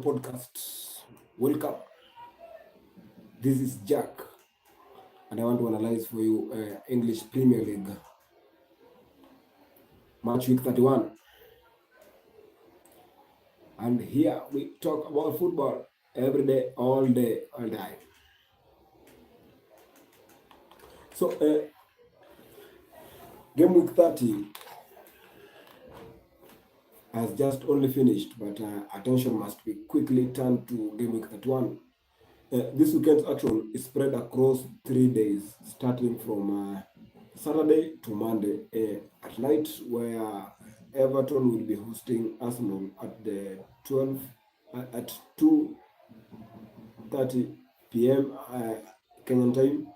podcast. Welcome. This is Jack, and I want to analyze for you English Premier League match week 31. And here we talk about football every day, all day, all day. So, game week 30 has just only finished, but attention must be quickly turned to game week 31. This weekend's action is spread across 3 days, starting from Saturday to Monday at night, where Everton will be hosting Arsenal at the 12 at 2:30 p.m. Kenyan time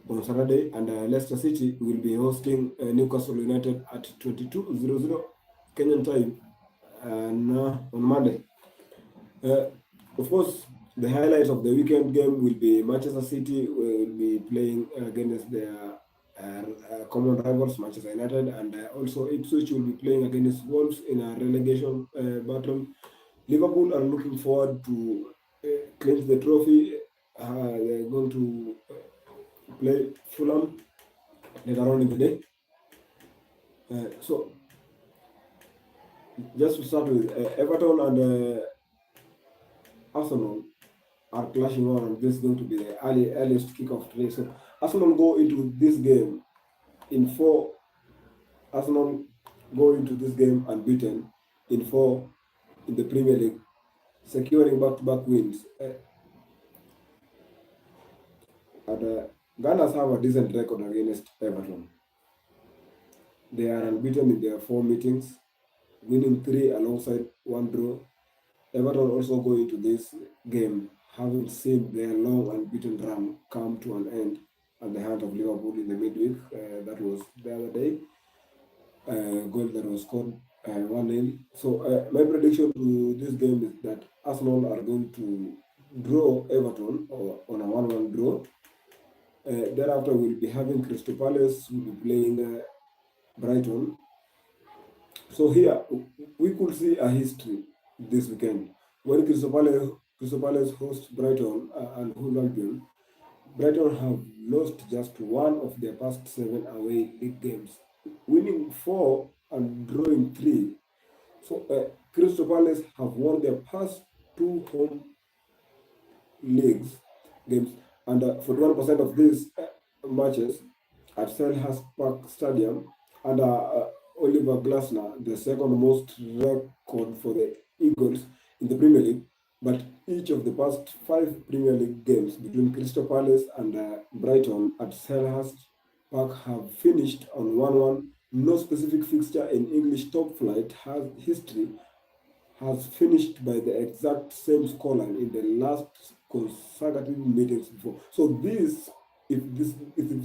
on Saturday, and Leicester City will be hosting Newcastle United at 22:00 Kenyan time on Monday. Of course, the highlight of the weekend game will be Manchester City will be playing against their common rivals, Manchester United, and also Ipswich will be playing against Wolves in a relegation battle. Liverpool are looking forward to clinch the trophy. They're going to play Fulham later on in the day. So, just to start with, Everton and Arsenal are clashing on, and this is going to be the earliest kickoff today. So Arsenal go into this game in four. Arsenal go into this game unbeaten in four in the Premier League, securing back-to-back wins. And Gunners have a decent record against Everton. They are unbeaten in their 4 meetings, winning 3 alongside 1 draw. Everton also go into this game having seen their long unbeaten run come to an end at the hand of Liverpool in the midweek. That was the other day. Goal that was scored 1-0. So my prediction to this game is that Arsenal are going to draw Everton or on a 1-1 draw. Thereafter, we'll be having Crystal Palace, will be playing Brighton. So here, we could see a history this weekend. When Crystal Palace host Brighton and Hove Albion, Brighton have lost just 1 of their past 7 away league games, winning 4 and drawing 3. So Crystal Palace have won their past 2 home leagues games, and 41% of these matches at Selhurst Park Stadium under Oliver Glasner, the second most record for the Eagles in the Premier League. But each of the past 5 Premier League games between Crystal Palace and Brighton at Selhurst Park have finished on 1-1. No specific fixture in English top flight history has finished by the exact same scoreline in the last consecutive meetings before. So if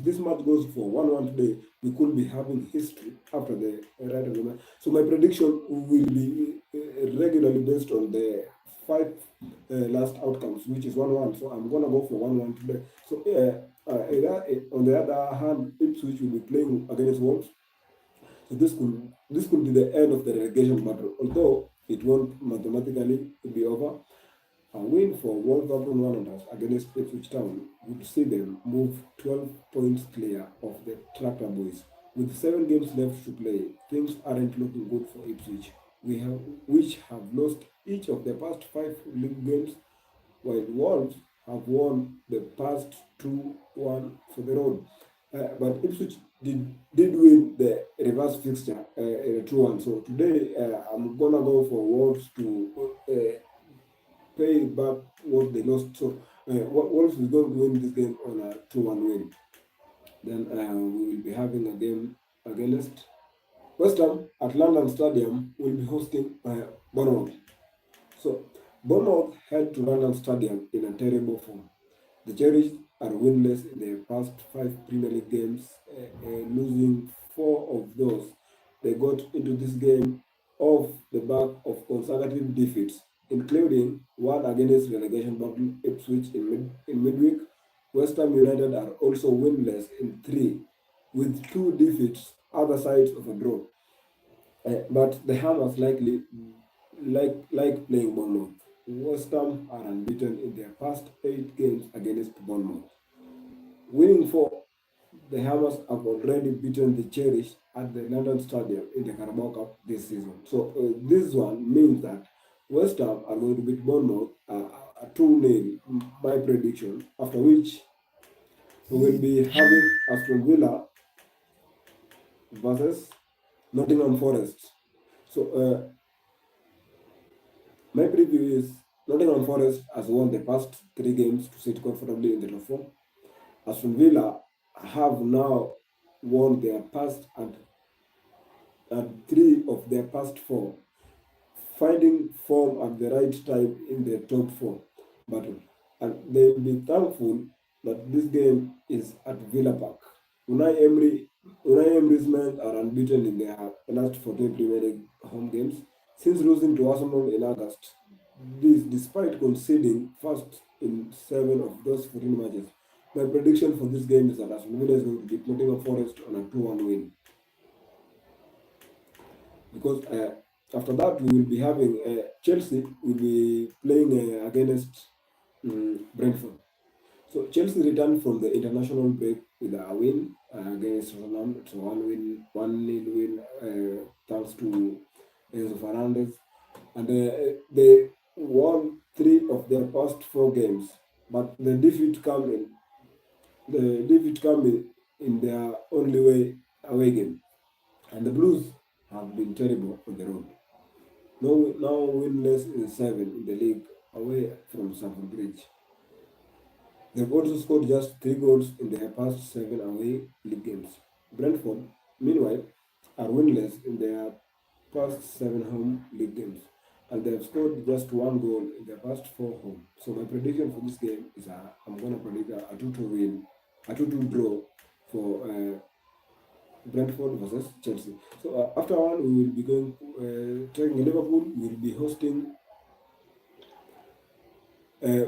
this match goes for 1-1 today, we could be having history after the right of the match. So my prediction will be regularly based on the 5 last outcomes, which is 1-1. So I'm gonna go for 1-1 today. So on the other hand, Ipswich will be playing against Wolves. So this could be the end of the relegation battle, although it won't mathematically be over. A win for Wolverhampton Wanderers against Ipswich Town would see them move 12 points clear of the Tractor Boys. With 7 games left to play, things aren't looking good for Ipswich, which have lost each of their past 5 league games, while Wolves have won the past 2-1 for the road. But Ipswich did win the reverse fixture in a 2-1. So today I'm gonna go for Wolves to pay back what they lost. So Wolves is going to win this game on a 2-1 win. Then we will be having a game against West Ham at London Stadium. Will be hosting Bournemouth. So Bournemouth head to London Stadium in a terrible form. The Cherries are winless in their past 5 Premier League games, losing 4 of those. They got into this game off the back of consecutive defeats, including one against relegation battle Ipswich in midweek. West Ham United are also winless in 3, with 2 defeats other sides of a draw. But the Hammers likely like playing Bournemouth. West Ham are unbeaten in their past 8 games against Bournemouth. Winning 4, the Hammers have already beaten the Cherries at the London Stadium in the Carabao Cup this season. So this one means that West Ham are going to beat Bournemouth 2-0, my prediction, after which we will be having Aston Villa versus Nottingham Forest. So my preview is Nottingham Forest has won the past 3 games to sit comfortably in the top 4. Aston Villa have now won their past and 3 of their past 4, finding form at the right time in the top 4 battle. And they will be thankful that this game is at Villa Park. Unai Emery's men are unbeaten in their last 14 Premier League home games since losing to Arsenal in August. This despite conceding first in 7 of those 14 matches. My prediction for this game is that Aston Villa is going to beat Nottingham Forest on a 2-1 win. Because after that, we will be having Chelsea will be playing against Brentford. So Chelsea returned from the international break with a win against Tottenham. It's a 1-0 win, thanks to Enzo Fernandez, and they won 3 of their past 4 games. But the defeat come in their only way away game, and the Blues have been terrible on the road. Now winless in 7 in the league away from Stamford Bridge. They've also scored just 3 goals in their past 7 away league games. Brentford, meanwhile, are winless in their past 7 home league games, and they have scored just 1 goal in their past 4 home. So my prediction for this game is I'm going to predict a 2-2 win, a 2-2 draw for Brentford versus Chelsea. So after one, we will be taking Liverpool. We will be hosting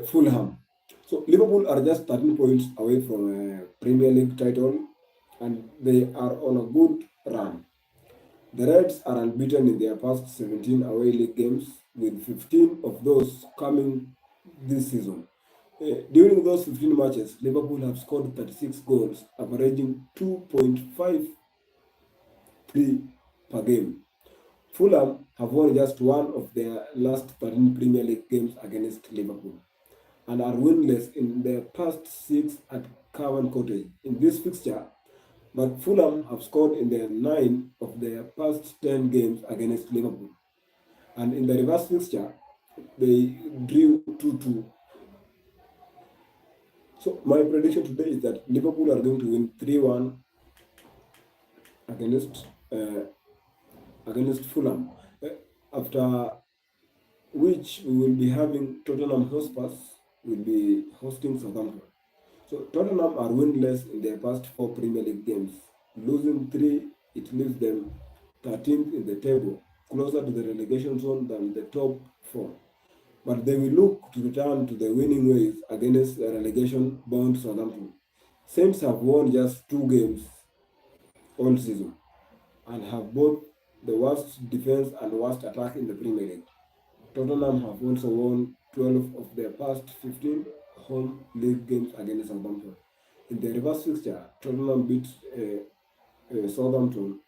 Fulham. So Liverpool are just 13 points away from a Premier League title, and they are on a good run. The Reds are unbeaten in their past 17 away league games, with 15 of those coming this season. During those 15 matches, Liverpool have scored 36 goals, averaging 2.53 per game. Fulham have won just one of their last 13 Premier League games against Liverpool, and are winless in their past 6 at Craven Cottage. In this fixture, but Fulham have scored in their 9 of their past 10 games against Liverpool. And in the reverse fixture, they drew 2-2. So my prediction today is that Liverpool are going to win 3-1 against Fulham. After which we will be having Tottenham Hotspurs will be hosting Southampton. So Tottenham are winless in their past 4 Premier League games. Losing 3, it leaves them 13th in the table, closer to the relegation zone than the top 4. But they will look to return to the winning ways against the relegation-bound Southampton. Saints have won just 2 games all season and have both the worst defense and worst attack in the Premier League. Tottenham have also won 12 of their past 15 home league games against Southampton. In the reverse fixture, Tottenham beat Southampton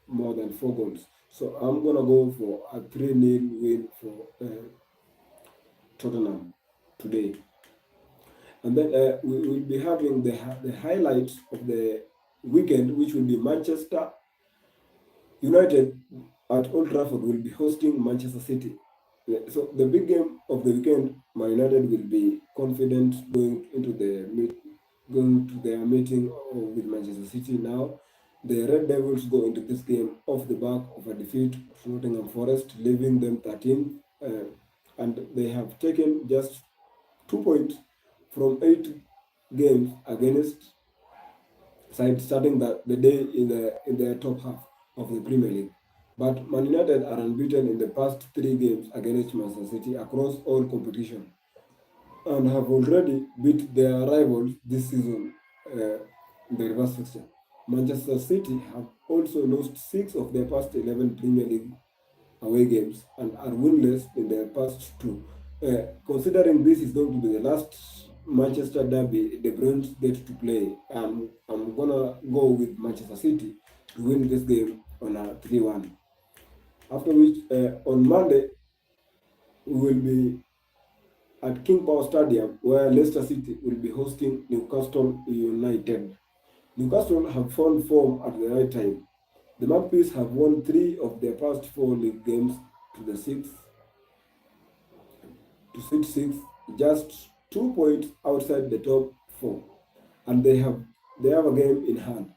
more than 4 goals. So I'm going to go for a 3-0 win for Tottenham today. And then we will be having the highlights of the weekend, which will be Manchester United at Old Trafford will be hosting Manchester City. So the big game of the weekend, Man United will be confident going to their meeting with Manchester City now. The Red Devils go into this game off the back of a defeat to Nottingham Forest, leaving them 13th, and they have taken just 2 points from 8 games against sides starting the day in the top half of the Premier League. But Man United are unbeaten in the past 3 games against Manchester City across all competition, and have already beat their rivals this season in the reverse fixture. Manchester City have also lost 6 of their past 11 Premier League away games and are winless in their past 2. Considering this is going to be the last Manchester derby the Browns get to play, I'm gonna go with Manchester City to win this game on a 3-1. After which, on Monday, we will be at King Power Stadium where Leicester City will be hosting Newcastle United. Newcastle have found form at the right time. The Magpies have won 3 of their past 4 league games to the sixth to sit sixth, just 2 points outside the top four, and they have a game in hand.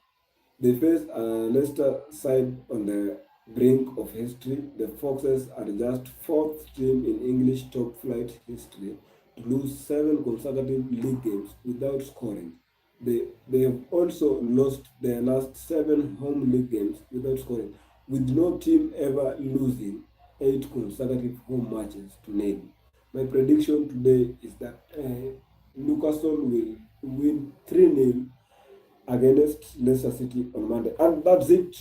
They face a Leicester side on the brink of history. The Foxes are just fourth team in English top flight history to lose 7 consecutive league games without scoring. They have also lost their last 7 home league games without scoring, with no team ever losing 8 consecutive home matches to nil. My prediction today is that Newcastle will win 3-0 against Leicester City on Monday. And that's it,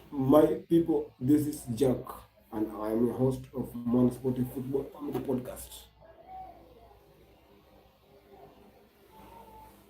my people. This is Jack, and I am your host of MWANASPOTY Football Family Podcast.